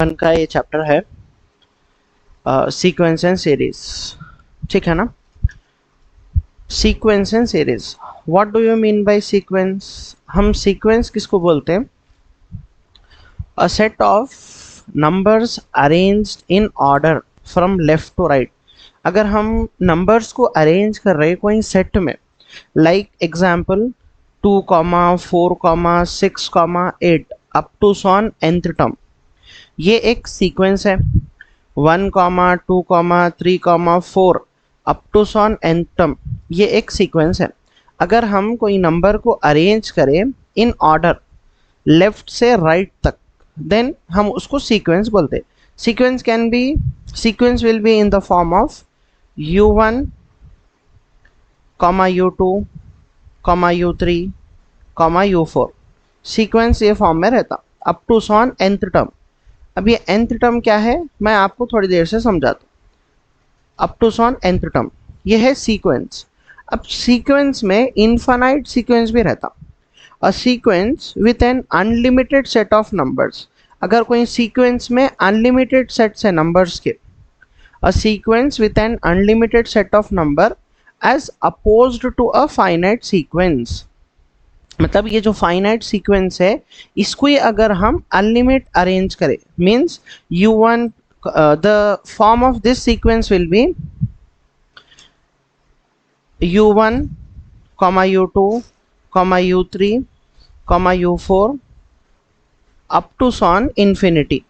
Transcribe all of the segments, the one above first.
One का ये chapter है सीक्वेंस एंड सीरीज। ठीक है ना। Sequence and series, what do you mean by sequence? हम सीक्वेंस किसको बोलते हैं? A set of numbers arranged in order from left to right. अगर हम नंबर्स को अरेंज कर रहे हैं कोई सेट में, like example 2,4,6,8 up to sworn nth term, ये एक सीक्वेंस है। 1,2,3,4 up to sworn nth term, ये एक सीक्वेंस है। अगर हम कोई नंबर को अरेंज करें इन ऑर्डर लेफ्ट से राइट तक, देन हम उसको सीक्वेंस बोलते हैं। Sequence will be in the form of u1, u2, u3, u4। Sequence ये फॉर्म में रहता up to sworn nth term. अब ये nth टर्म क्या है मैं आपको थोड़ी देर से समझाता हूँ। Up to sworn nth term ये है सीक्वेंस। अब सीक्वेंस में इनफाइनाइट सीक्वेंस भी रहता, a sequence with an unlimited set of numbers. अगर कोई सीक्वेंस में अनलिमिटेड सेट्स है नंबर्स के, a sequence with an unlimited set of number as opposed to a finite sequence. मतलब ये जो फाइनाइट सीक्वेंस है इसको ही अगर हम अनलिमिट अरेंज करें, means u1, the form of this sequence will be u1, u2, u3, u4 up to so on infinity.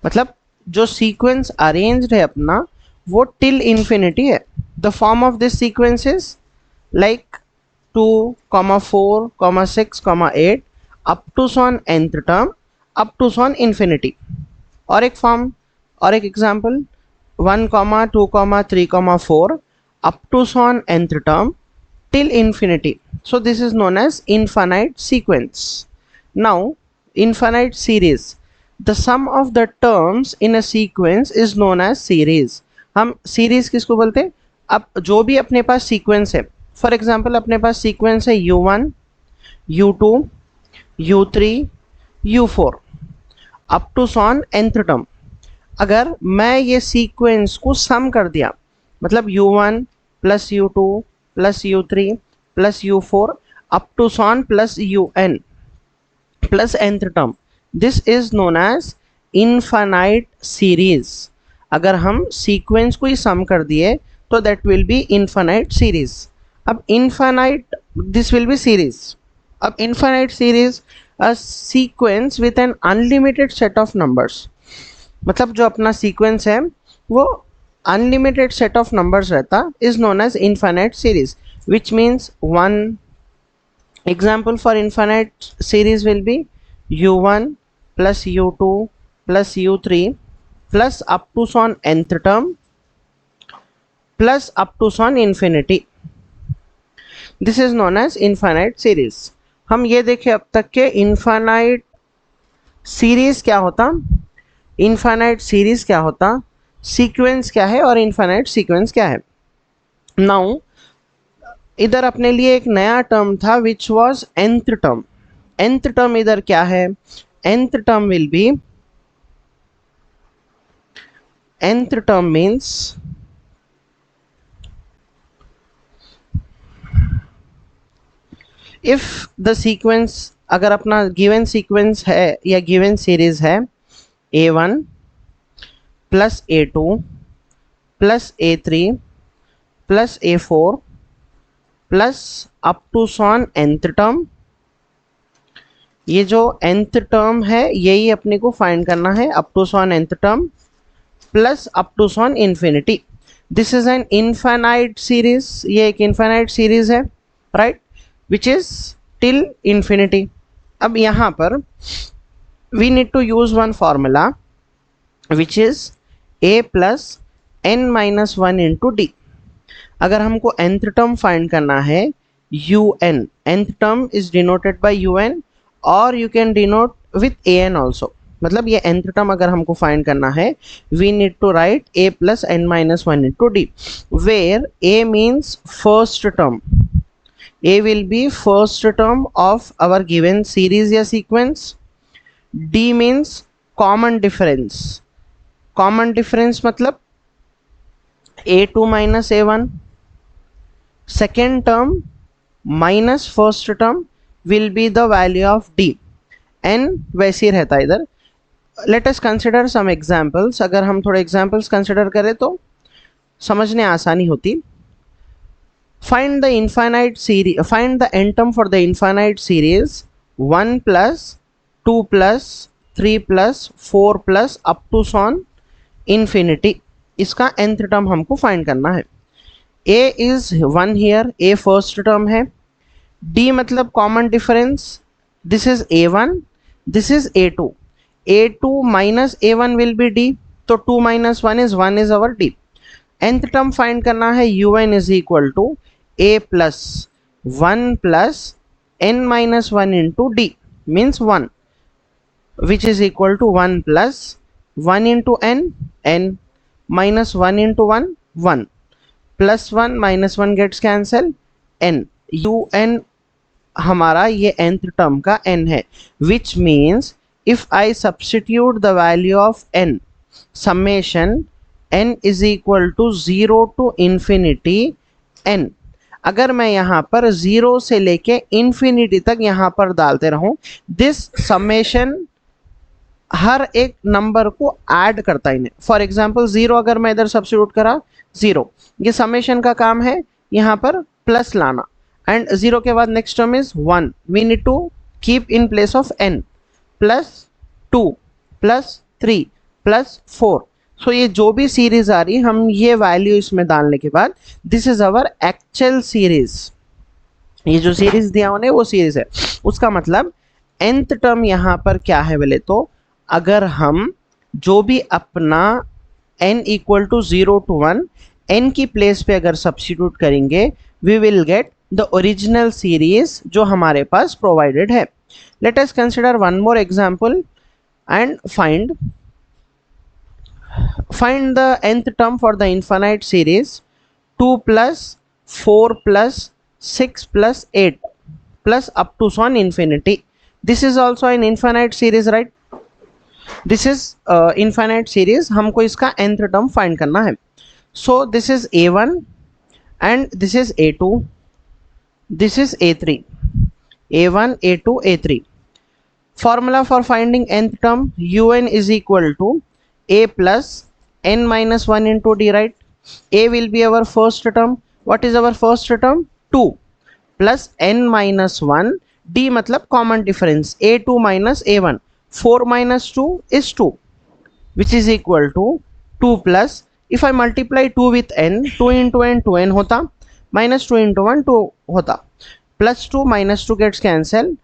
मतलब जो सीक्वेंस अरेंज्ड है अपना वो टिल इन्फिनिटी है। The form of this sequence is like 2, 4, 6, 8 up to sworn nth term up to so on infinity. और एक form और एक example 1, 2, 3, 4 up to son nth term till infinity. So this is known as infinite sequence. Now infinite series, the sum of the terms in a sequence is known as series. हम series किसको बोलते हैं? अब जो भी अपने पास sequence है, for example अपने पास sequence है u1, u2, u3, u4 up to son nth term। अगर मैं ये sequence को sum कर दिया, मतलब u1 plus u2 plus u3 plus u4 up to so on plus un plus nth term, this is known as infinite series. अगर हम sequence को ही सम कर दिए तो that will be infinite series. अब infinite, this will be series. अब infinite series, a sequence with an unlimited set of numbers. मतलब जो अपना सीक्वेंस है वो unlimited set of numbers रहता is known as infinite series, which means one example for infinite series will be u1 plus u2 plus u3 plus up to son nth term plus up to son infinity. This is known as infinite series. हम ये देखें अब तक के infinite series क्या होता, infinite series क्या होता, सीक्वेंस क्या है और इनफाइनाइट सीक्वेंस क्या है। नाउ इधर अपने लिए एक नया टर्म था which was nth term. nth term इधर क्या है? nth term will B, nth term means if the sequence, अगर अपना गिवन सीक्वेंस है या गिवन सीरीज है a1 plus a2 plus a3 plus a4 plus up to sworn nth term. ये जो nth टर्म है यही अपने को फाइंड करना है, up to sworn nth term plus up to so on infinity. This is an infinite series. ये एक इनफाइनाइट सीरीज है, right, which is till infinity. अब यहाँ पर we need to use one formula which is a plus n minus 1 into D. अगर हमको nth term find करना है un, nth term is denoted by un और you can denote with an also. मतलब ये nth टर्म अगर हमको find करना है we need to write a plus n minus 1 into d, where a means first term. a will be first term of our given series या sequence. d means common difference, common difference मतलब a2 minus a1, second term minus first term will be the value of d, n वैसे ही रहता है इधर। Let us consider some examples, अगर हम थोड़े एग्जांपल्स कंसिडर करें तो समझने आसानी होती। Find the infinite series, find the n term for the infinite series 1 plus 2 plus 3 plus 4 plus up to so on infinity. इसका nth टर्म हमको फाइंड करना है। a is 1 here, a first term है। d मतलब common difference, this is a1, this is a2, a2 minus a1 will be d, तो 2 minus 1 is our d। nth term find करना है, un is equal to a plus 1 plus n minus 1 into d means 1, which is equal to 1 plus 1 into n minus 1 into 1 plus 1 minus 1 gets cancel, n un हमारा ये nth term का n है, which means if I substitute the value of n, summation n is equal to 0 to infinity n, अगर मैं यहाँ पर 0 से लेके infinity तक यहाँ पर डालते रहूं, this summation हर एक नंबर को ऐड करता है। फॉर एग्जाम्पल 0 अगर मैं इधर सब्स्टिट्यूट करा 0, ये समेशन का काम है यहाँ पर प्लस लाना, एंड 0 के बाद next term is 1, we need to keep in place of n, plus 2 plus 3 plus 4। So ये जो भी सीरीज आ रही हम ये वैल्यू इसमें डालने के बाद this is our actual series, ये जो सीरीज दिया उन्हें वो सीरीज है। उसका मतलब nth टर्म यहाँ पर क्या है बोले तो, अगर हम जो भी अपना n equal to 0 to 1 n की प्लेस पे अगर सब्स्टिट्यूट करेंगे, we will get the original series जो हमारे पास प्रोवाइडेड है। Let us consider one more example and find the nth term for the infinite series 2 plus 4 plus 6 plus 8 plus up to on infinity. This is also an infinite series, right? This is infinite series, हमको इसका nth term find करना है। So this is a1 and this is a2, this is a3, a1 a2 a3। Formula for finding nth term, un is equal to a plus n minus 1 into d, right? A will be our first term. What is our first term? 2 plus n minus 1, d मतलब common difference, a2 minus a1, 4 minus 2 is 2, which is equal to 2 plus, if I multiply 2 with n, 2 into n 2n होता, minus 2 into 1 2 होता, plus 2 minus 2 gets cancel,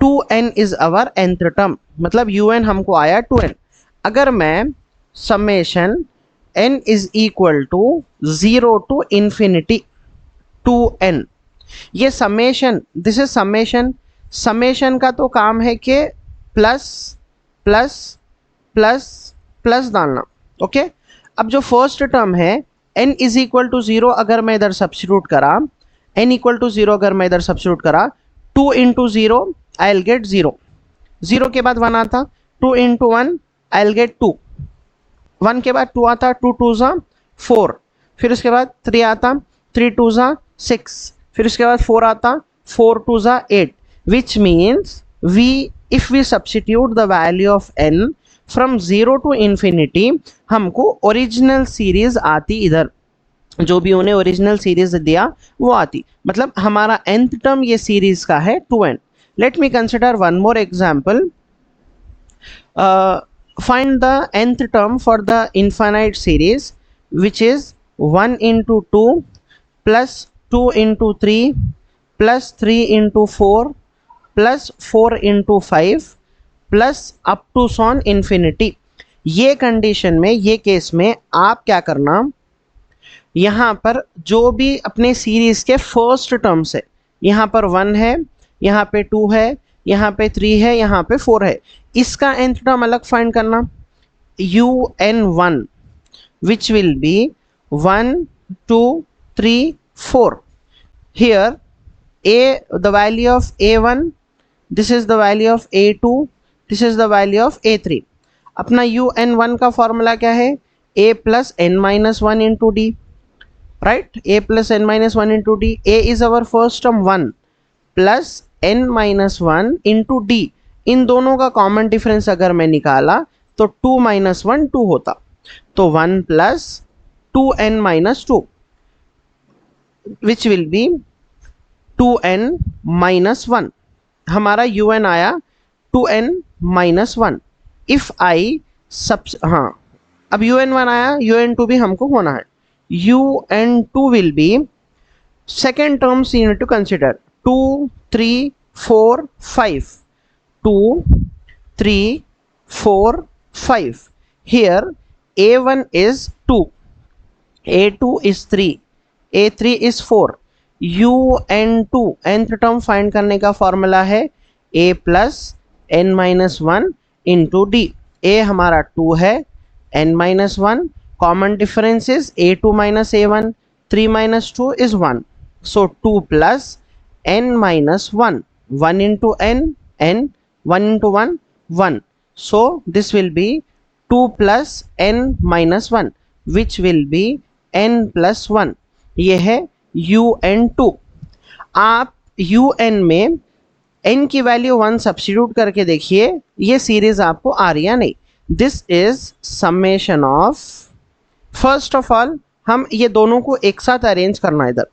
2n is our nth term, मतलब un हमको आया 2n। अगर मैं summation n is equal to 0 to infinity 2n, ये summation, this is summation का तो काम है कि प्लस प्लस प्लस प्लस डालना, ओके। अब जो फर्स्ट टर्म है n is equal to 0 अगर मैं इधर सब्स्टिट्यूट करा, n equal to 0 अगर मैं इधर सब्स्टिट्यूट करा, 2 into 0 I'll get 0, 0 के बाद 1 आता, 2 into 1 I'll get 2, 1 के बाद 2 आता, 2 2 जा 4, फिर उसके बाद 3 आता, 3 2 जा 6, फिर उसके बाद 4 आता, 4 2 जा 8, which means if we substitute the value of n from 0 to infinity, हमको ओरिजिनल सीरीज आती, इधर जो भी उन्हें ओरिजिनल सीरीज दिया वो आती, मतलब हमारा nth टर्म ये सीरीज का है 2n। Let me consider one more example. Find the nth term for the infinite series, which is 1 into 2 plus 2 into 3 plus 3 into 4 plus 4 into 5 plus up to on infinity। ये condition में, ये case में आप क्या करना, यहाँ पर जो भी अपने सीरीज के फर्स्ट टर्म्स है, यहाँ पर 1 है, यहाँ पे 2 है, यहाँ पे 3 है, यहाँ पे 4 है, इसका nth टर्म अलग फाइंड करना, un1 which will be 1 2 3 4। here the value of a1, this is the value of a2, this is the value of a3। अपना un1 का फॉर्मूला क्या है, a plus N minus one into d, right, a plus N minus one into D. a is our first term 1 plus N minus one into d. इन दोनों का common difference अगर मैं निकाला तो 2 माइनस वन 2 होता, तो 1 plus 2n minus 2 which will B 2n minus 1. हमारा un आया 2n माइनस 1. इफ आई सब, हाँ अब un1 आया, un2 भी हमको होना है. un2 will be, second terms you need to consider 2 3 4 5, 2 3 4 5. Here a1 is 2, a2 is 3, a3 is 4. un2 nth term find करने का फॉर्मूला है a plus N minus one into D. a हमारा 2 है, n minus one, common difference is a2 minus a1, 3 minus 2 is 1. So 2 plus n minus 1. 1 into n, 1 into 1, 1. So this will be 2 plus n minus 1, which will be n plus 1. ये है un2. आप un में n की value 1 substitute करके देखिए, ये series आपको आ रही है नहीं. This is summation of, first of all हम ये दोनों को एक साथ अरेंज करना इधर.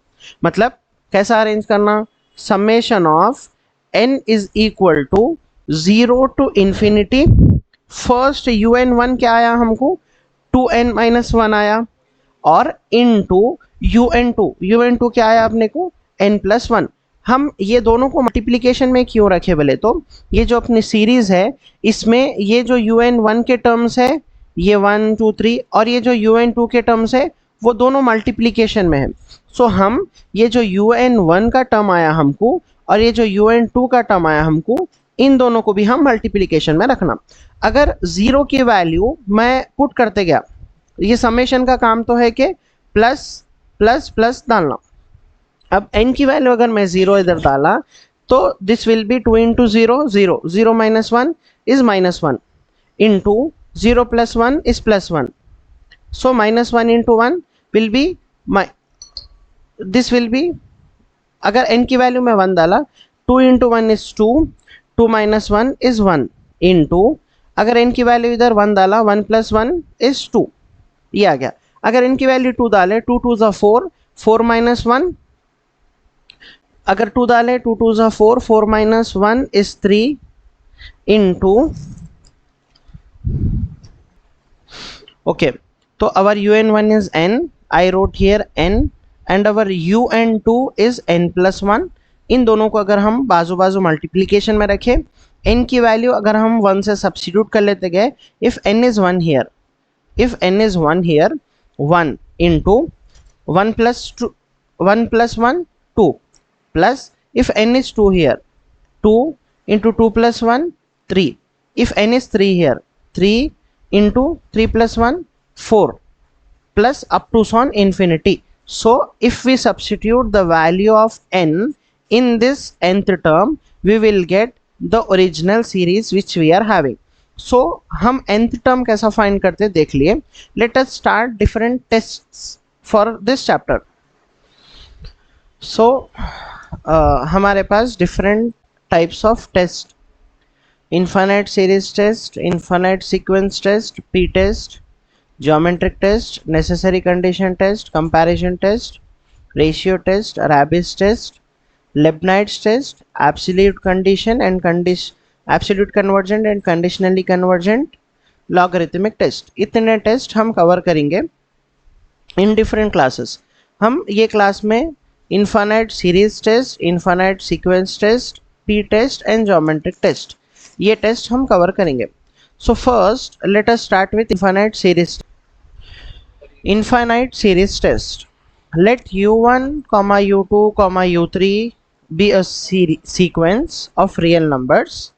मतलब कैसा अरेंज करना, summation of n is equal to 0 to infinity. First un1 क्या आया हमको, 2n माइनस 1 आया, और इनटू un2 क्या आया अपने को, n प्लस 1. हम ये दोनों को मल्टीप्लिकेशन में क्यों रखे बोले तो, ये जो अपनी सीरीज है इसमें ये जो un1 के टर्म्स है ये 1 2 3, और ये जो un2 के टर्म्स है वो दोनों मल्टीप्लिकेशन में है. सो हम ये जो un1 का टर्म आया हमको और ये जो un2 का टर्म आया हमको, इन दोनों को भी हम मल्टीप्लिकेशन में रखना. अगर 0 की वैल्यू मैं पुट करते गया, ये समेशन का काम तो है कि प्लस प्लस प्लस डालना. अब n की वैल्यू अगर मैं 0 इधर डाला तो this will be 2 into 0 0, 0 minus 1 is minus 1, into 0 plus 1 is plus 1. So minus 1 into 1 will be this will be, अगर n की वैल्यू में 1 डाला, 2 into 1 is 2, 2 minus 1 is 1, into अगर n की वैल्यू इधर 1 डाला, 1 plus 1 is 2, ये आ गया. अगर n की वैल्यू 2 डाले, 2 2 is 4, 4 minus 1, अगर 2 डाले, 2 2 is 4, 4 minus 1 is 3, into okay. तो our un1 is n, I wrote here n, and our un2 is n plus 1. इन दोनों को अगर हम बाजू बाजू मल्टीप्लिकेशन में रखें, n की वैल्यू अगर हम 1 से सब्स्टिट्यूट कर लेते गए, if n is 1 here, if n is 1 here, 1 into 1 plus 2, 1 plus 1 2, plus if n is 2 here, 2 into 2 plus 1 3, if n is 3 here, 3 into 3 plus 1 4, plus up to on infinity. So if we substitute the value of n in this nth term, we will get the original series which we are having. So हम nth term कैसा find करते देख लिए. Let us start different tests for this chapter. So हमारे पास different types of test, infinite series test, infinite sequence test, p test, geometric test, necessary condition test, comparison test, ratio test, Rabi's test, Leibniz test, absolute condition and absolute convergent and conditionally convergent, logarithmic test. इतने test हम cover करेंगे in different classes. हम ये class में infinite series test, infinite sequence test, P test and geometric test, ये test हम cover करेंगे. So first let us start with infinite series. Infinite series test. Let u1, u2, u3 be a sequence of real numbers.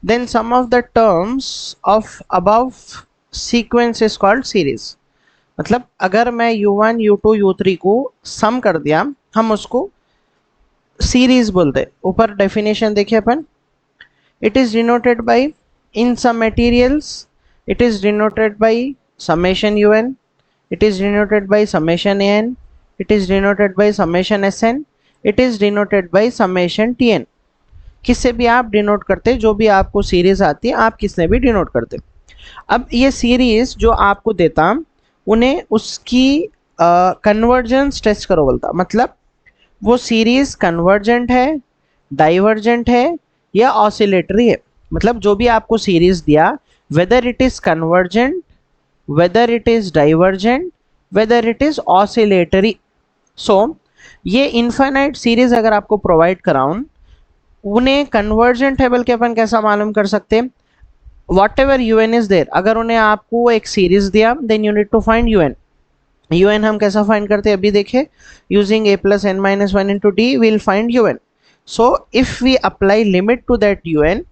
Then sum of the terms of above sequence is called series. मतलब अगर मैं u1, u2, u3 को सम कर दिया, हम उसको series बोलते. ऊपर डेफिनेशन देखिए अपन. It is denoted by, in some materials it is denoted by summation un, it is denoted by summation an, it is denoted by summation sn, it is denoted by summation tn. किससे भी आप denote करते, जो भी आपको series आती है आप किसने भी डिनोट करते. अब ये सीरीज जो आपको देता, उन्हें उसकी कन्वर्जेंस टेस्ट करो बोलता. मतलब वो सीरीज कन्वर्जेंट है, डाइवर्जेंट है या ऑसिलेटरी है. मतलब जो भी आपको सीरीज दिया, whether it is convergent, whether it is divergent, whether it is oscillatory. So ये इनफाइनाइट सीरीज अगर आपको प्रोवाइड कराऊं, उन्हें कन्वर्जेंट है बल्कि अपन कैसा मालूम कर सकते हैं, whatever U N is there. अगर उन्हें आपको एक सीरीज दिया, then you need to find U N. U N हम कैसा फाइंड करते हैं अभी देखे, using A plus N minus one into D will find U N. So if we apply limit to that U N,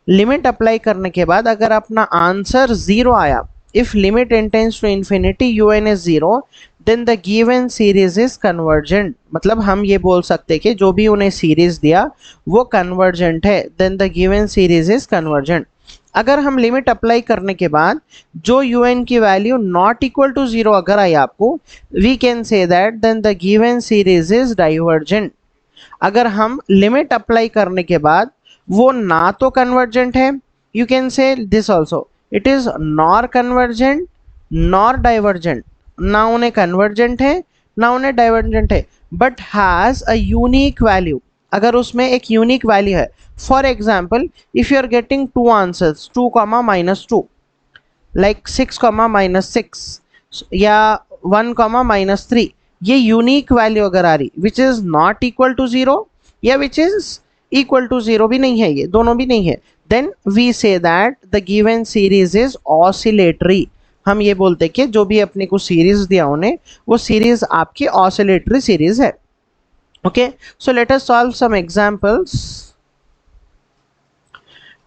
limit apply करने के बाद अगर अपना आंसर जीरो आया, if limit n tends to infinity you N is zero, then the given series is convergent. मतलब हम ये बोल सकते कि जो भी उन्हें सीरीज दिया वो कन्वर्जेंट है, then the given series is convergent. अगर हम लिमिट अप्लाई करने के बाद जो यू एन की value not equal to zero अगर आई आपको, we can say that then the given series is divergent. अगर हम लिमिट अप्लाई करने के बाद वो ना तो कन्वर्जेंट है, you can say this also, it is nor convergent nor divergent. ना उन्हें कन्वर्जेंट है ना उन्हें डाइवर्जेंट है, but has a unique value. अगर उसमें एक यूनिक वैल्यू है, for example if you are getting two answers 2, -2, like 6, -6 या 1, -3, ये यूनिक वैल्यू अगर आ रही which is not equal to zero या which is equal to zero भी नहीं है, ये दोनों भी नहीं है, then we say that the given series is oscillatory. हम ये बोलते कि जो भी अपने को सीरीज दिया उन्हें, वो सीरीज आपकी ऑसिलेटरी सीरीज है. Okay, so let us solve some examples.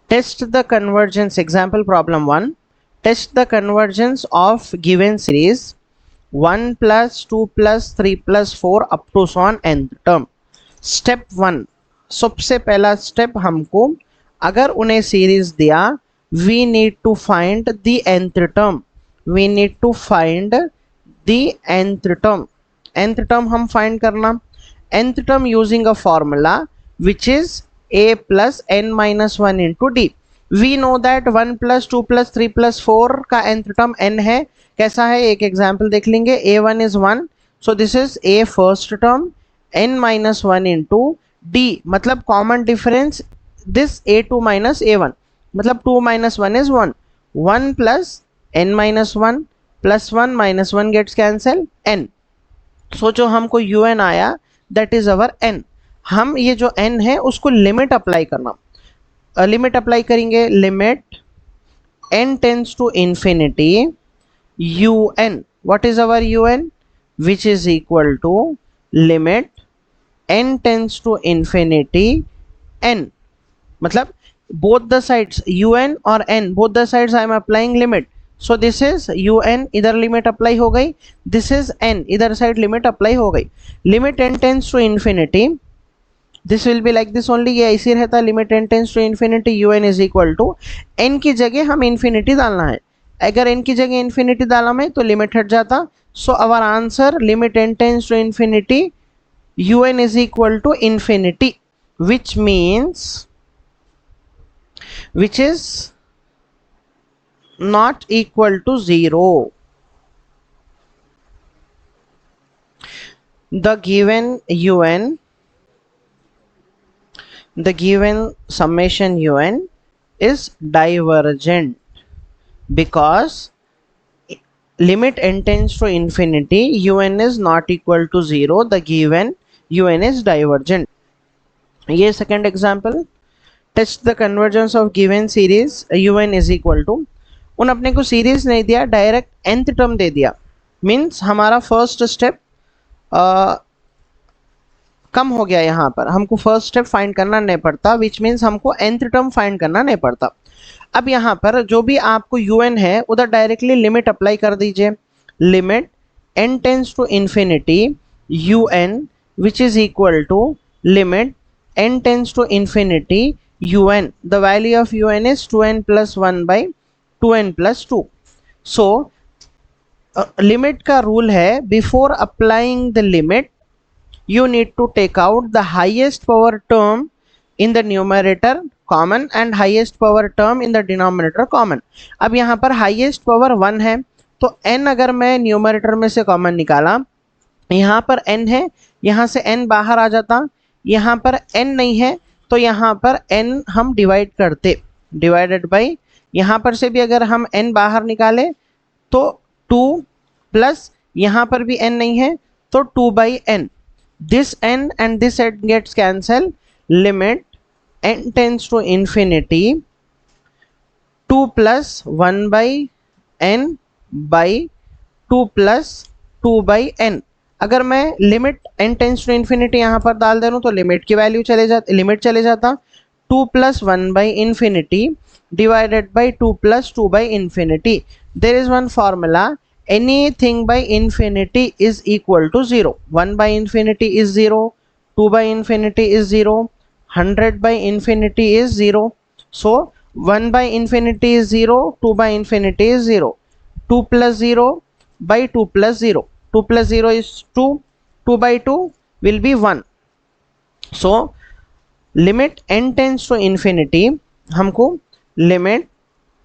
Test the convergence. Example problem 1. Test the convergence of given series 1 + 2 + 3 + 4 up to sworn nth term. Step 1, सबसे पहला स्टेप हमको, अगर उन्हें सीरीज दिया, we need to find the nth term. We need to find the nth term. nth term हम find करना, nth term using a formula which is a + n - 1 into d. We know that 1 + 2 + 3 + 4 का nth term n है. कैसा है, एक example देख लेंगे. a1 is 1, so this is a first term, n - 1 into d. मतलब common difference this a2 - a1, मतलब 2 - 1 is 1. 1 + n - 1 + 1 - 1 gets cancel n. सो जो हमको un आया दैट इज अवर n. हम ये जो n है उसको लिमिट अप्लाई करना. लिमिट अप्लाई करेंगे, limit n tends to infinity un. What is our un? Which is equal to limit n tends to infinity n. मतलब both the sides un और n, both the sides I am applying limit. So this is un, इधर limit apply हो गई, this is n, इधर side limit apply हो गई. Limit n tends to infinity, this will be like this only. ये ऐसे रहता, limit n tends to infinity un is equal to, n की जगह हम इन्फिनिटी डालना है. अगर n की जगह इन्फिनिटी डाला मैं तो लिमिट हट जाता. So our answer limit n tends to infinity un is equal to infinity, which means which is not equal to 0. The given un, the given summation un is divergent because limit n tends to infinity un is not equal to 0. The given un is divergent. ये second example. Test the convergence of given series un is equal to. उन अपने को series नहीं दिया, direct nth term दे दिया. Means हमारा first step कम हो गया. यहाँ पर हमको फर्स्ट स्टेप फाइंड करना नहीं पड़ता, विच मीन्स हमको nth टर्म फाइंड करना नहीं पड़ता. अब यहाँ पर जो भी आपको un है उधर डायरेक्टली लिमिट अप्लाई कर दीजिए. Limit n tends to infinity un which is equal to limit n tends to infinity un. The value of un is 2n + 1 / 2n+2. So limit का रूल है, before applying the limit you need to take out the highest power term in the numerator common and highest power term in the denominator common. अब यहाँ पर highest power 1 है, तो n अगर मैं numerator में से कॉमन निकाला, यहाँ पर n है, यहाँ से n बाहर आ जाता, यहाँ पर n नहीं है तो यहाँ पर n हम डिवाइड करते, डिवाइडेड बाई, यहाँ पर से भी अगर हम n बाहर निकाले तो 2 प्लस यहाँ पर भी n नहीं है तो 2/n. This n and this n gets cancelled. Limit n tends to infinity 2 plus 1/n by 2 plus 2/n. अगर मैं limit n tends to infinity यहाँ पर डाल दे रहा हूँ तो लिमिट की वैल्यू लिमिट चले जाता 2 plus 1/infinity divided by 2 plus 2/infinity. There is one formula. Anything by infinity is equal to 0. 1/infinity is 0, 2/infinity is 0, 100/infinity is 0. So 1/infinity is 0, 2/infinity is 0. 2 plus 0 by 2 plus 0. 2 plus 0 is 2. 2/2 will be 1. So limit n tends to infinity, हमको limit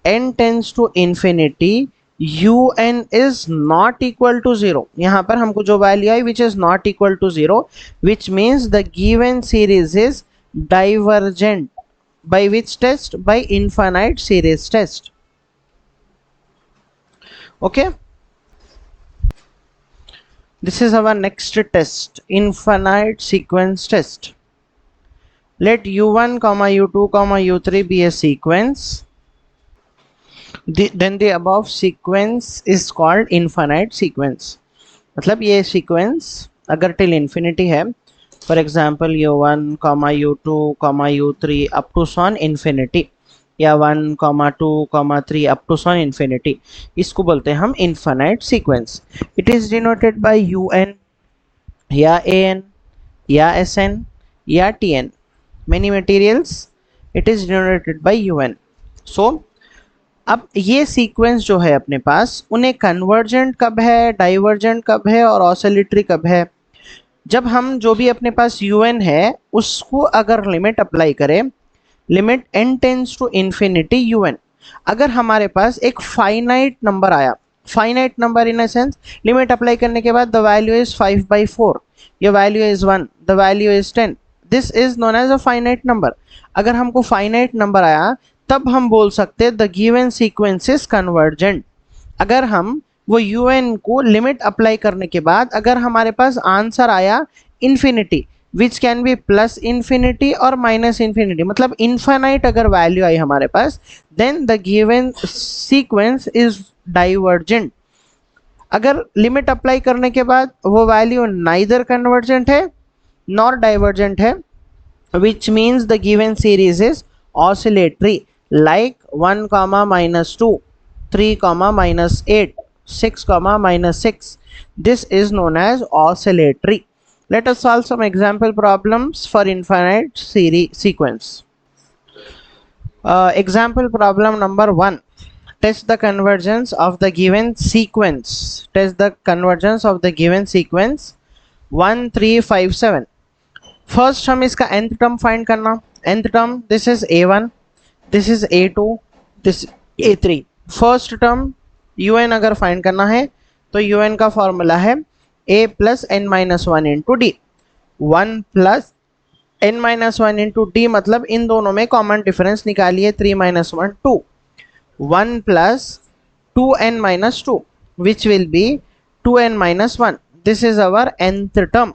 n tends to infinity un is not equal to 0. यहाँ पर हमको जो value I which is not equal to 0, which means the given series is divergent. By which test? By infinite series test. Okay, this is our next test, infinite sequence test. Let u1, u2, u3 be a sequence. Then the above sequence is called infinite sequence. मतलब ये sequence अगर till infinity है, for example u1, u2, u3 up to son infinity, या 1, 2, 3 up to son infinity, इसको बोलते हैं हम infinite sequence. It is denoted by un, या an, या sn, या tn. Many materials it is denoted by un. So अब ये सीक्वेंस जो है अपने पास, उन्हें कन्वर्जेंट कब है, डाइवर्जेंट कब है और ऑसिलेटरी कब है? जब हम जो भी अपने पास un है उसको अगर लिमिट अप्लाई करें, limit n tends to infinity un, अगर हमारे पास एक फाइनाइट नंबर आया, finite number in a sense, limit apply करने के बाद द वैल्यू इज 5/4, ये value is 1, the value is 10, this is known as a finite number. अगर हमको फाइनाइट नंबर आया तब हम बोल सकते हैं the given sequence is convergent. अगर हम वो un को लिमिट अप्लाई करने के बाद अगर हमारे पास आंसर आया infinity, which can be plus infinity और माइनस इन्फिनिटी, मतलब इन्फाइनाइट अगर वैल्यू आई हमारे पास, then the given sequence is divergent. अगर लिमिट अप्लाई करने के बाद वो वैल्यू नाइदर कन्वर्जेंट है नॉर डाइवर्जेंट है, which means the given series is oscillatory, like 1, -2, 3, -8, 6, -6. This is known as oscillatory. Let us solve some example problems for infinite sequence. Example problem number 1. Test the convergence of the given sequence. Test the convergence of the given sequence 1, 3, 5, 7. First हम इसका nth term find करना. nth term, this is a1, this is a2, this a3. First term un अगर find करना है तो un का formula है a plus n-1 into D. 1 plus n-1 into d, मतलब इन दोनों में कॉमन डिफरेंस निकालिए, 3 - 1 2. 1 plus 2n-2 which will be 2n-1. This is our nth term.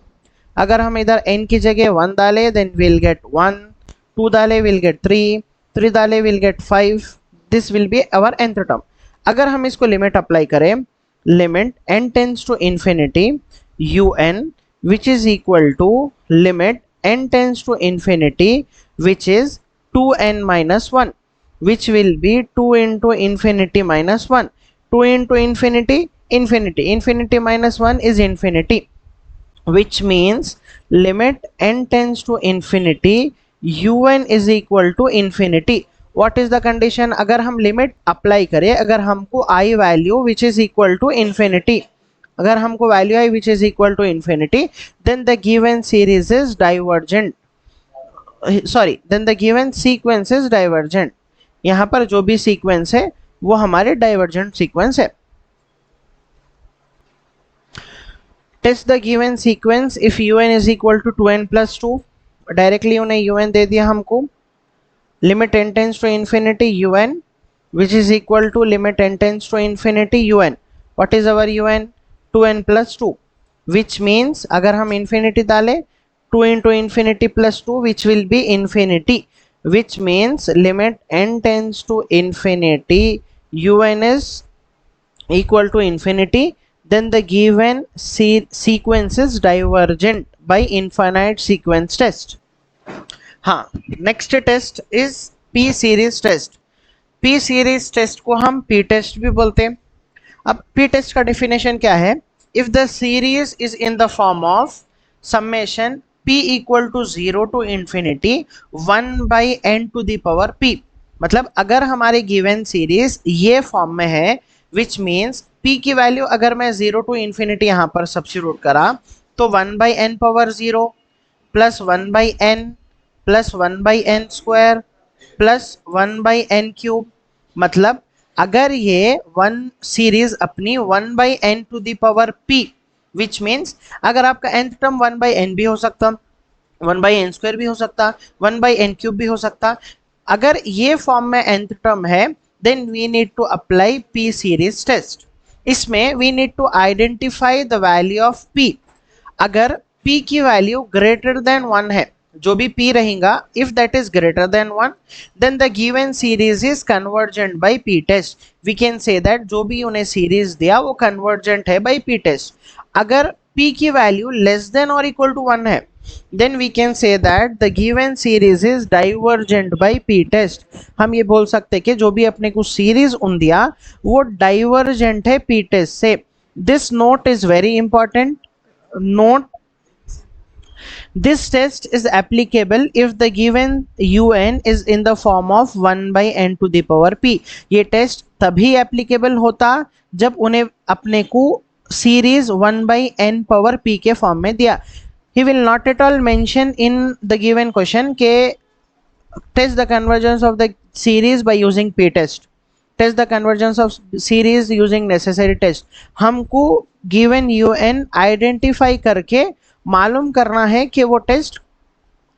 अगर हम इधर n की जगह 1 डालें देन विल गेट 1, 2 डाले विल गेट 3, 3 डाले will get 5. This will be our nth term. अगर हम इसको लिमिट अप्लाई करें, limit n tends to infinity un which is equal to limit n tends to infinity which is 2n-1, which will be 2 into infinity minus 1. 2 into infinity, infinity, infinity minus 1 is infinity, which means limit n tends to infinity un is equal to infinity. What is the condition? अगर हम limit apply करें, अगर हमको आई value which is equal to infinity, अगर हमको value आई which is equal to infinity, then the given series is divergent, sorry then the given sequence is divergent. यहाँ पर जो भी सीक्वेंस है वो हमारे डाइवर्जेंट सीक्वेंस है। Test the given sequence if un is equal to 2n plus 2, directly उन्हें un दे दिया हमको, limit n tends to infinity un which is equal to limit n tends to infinity un. What is our un? 2n plus 2, which means अगर हम infinity डालें 2 into infinity plus 2 which will be infinity, which means limit n tends to infinity un is equal to infinity, then the given sequence is divergent by infinite sequence test. हाँ, next test is P series test. P series test को हम P test भी बोलते हैं। अब P test का definition क्या है? If the series is in the form of summation P equal to 0 to infinity 1 by N to the power P, मतलब अगर हमारी गिवन सीरीज ये फॉर्म में है, विच मीन्स पी की वैल्यू अगर मैं 0 टू इंफिनिटी यहाँ पर सब्स्टिट्यूट करा तो 1 by N power 0 plus 1 by N plus 1 by N square plus 1 by N cube, मतलब अगर ये वन सीरीज अपनी 1 by N to the power P, which means अगर आपका nth टर्म 1 बाई एन भी हो सकता, 1 बाई एन स्क्वायर भी हो सकता, 1 बाई एन क्यूब भी हो सकता, अगर ये फॉर्म में nth टर्म है, then we need to apply p series test. इसमें we need to identify the value of p. अगर p की वैल्यू ग्रेटर देन 1 है, जो भी p रहेगा, if that is greater than 1, then the given series is convergent by p test. We can say that जो भी उन्हें series दिया वो convergent है by p test। अगर p की वैल्यू लेस देन और इक्वल टू 1 है, then we can say that the given series is divergent by p test। हम ये बोल सकते हैं कि जो भी अपने को सीरीज उन दिया वो डाइवर्जेंट है p test से। This note is very important. Note, this test is applicable if the given un is in the form of 1 by n to the power p। ये टेस्ट तभी एप्लीकेबल होता जब उन्हें अपने को series 1 by n power p के form में दिया। He will not at all mention in the given question के test the convergence of the series by using p test, test the convergence of series using necessary test। हमको given un identify करके मालूम करना है कि वो test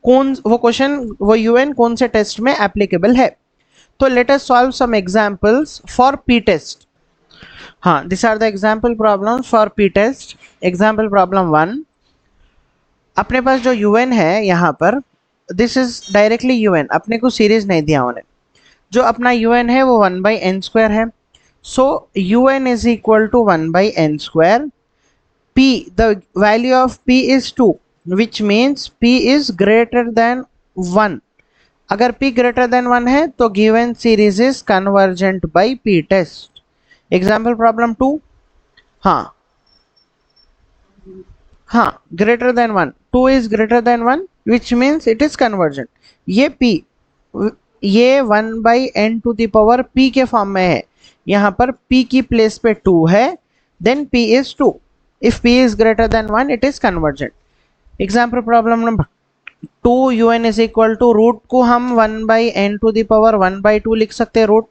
कौन, वो क्वेश्चन, वो un कौन से टेस्ट में एप्लीकेबल है। तो let us solve some examples for P test. हाँ, this are the example problems for P test. Example problem 1, अपने पास जो un है यहाँ पर, दिस इज डायरेक्टली un, अपने को सीरीज नहीं दिया उन्हें। जो अपना un है वो 1 बाई एन स्क्वायर है। So un is equal to 1 by N square. p, the value of p is 2, which means p is greater than 1। अगर p greater than 1 है तो given series is convergent by p test। Example problem 2, हाँ greater than 1, 2 is greater than 1 which means it is convergent। ये p, ये 1 by n to the power p के form में है, यहाँ पर p की प्लेस पे 2 है, then p is 2। If p is greater than 1, it is convergent। Example problem number 2, un is equal to root को हम 1 by n to the power 1 by 2 लिख सकते हैं root.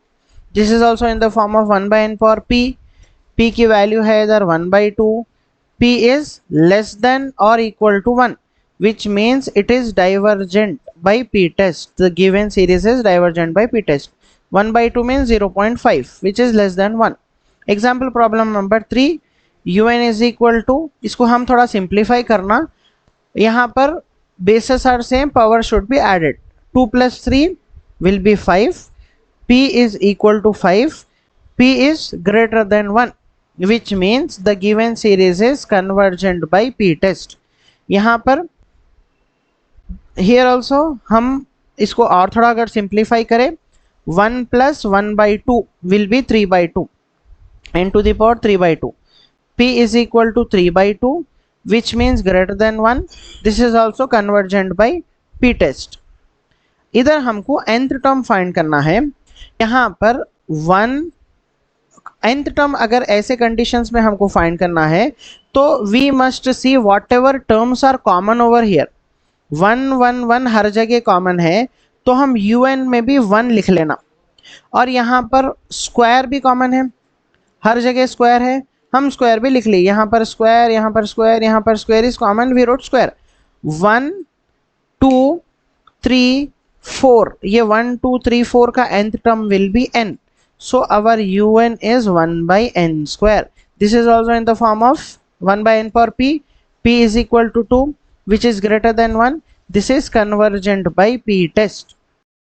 This is also in the form of 1 by n power p। p की value है इधर 1 by 2। p is less than or equal to 1, which means it is divergent by p test। The given series is divergent by p test। 1 by 2 means 0.5, which is less than 1। Example problem number 3, un is equal to, इसको हम थोड़ा simplify करना, यहाँ पर bases are same, power should be added. 2 plus 3 will be 5, p is equal to 5, p is greater than 1, which means the given series is convergent by p test। यहाँ पर here also हम इसको और थोड़ा अगर सिंप्लीफाई करें, 1 plus 1 by 2 will be 3 by 2, n to the power 3 by 2। p is equal to 3 by 2, which means greater than 1। This is also convergent by p test। इधर हमको nth टर्म फाइंड करना है। यहाँ पर 1 nth टर्म अगर ऐसे conditions में हमको फाइंड करना है तो we must see whatever terms are common over here. 1 1 1 हर जगह कॉमन है तो हम un में भी 1 लिख लेना, और यहाँ पर स्क्वायर भी कॉमन है, हर जगह स्क्वायर है, हम स्क्वायर भी लिख लिए, यहाँ पर स्क्वायर, यहाँ पर स्क्वायर, यहाँ पर square is common, we wrote square. 1 2 3 4, ये 1 2 3 4 का nth term will B n, so our un is 1 by n square. This is also in the form of 1 by n power p is equal to 2, which is greater than 1. This is convergent by p test.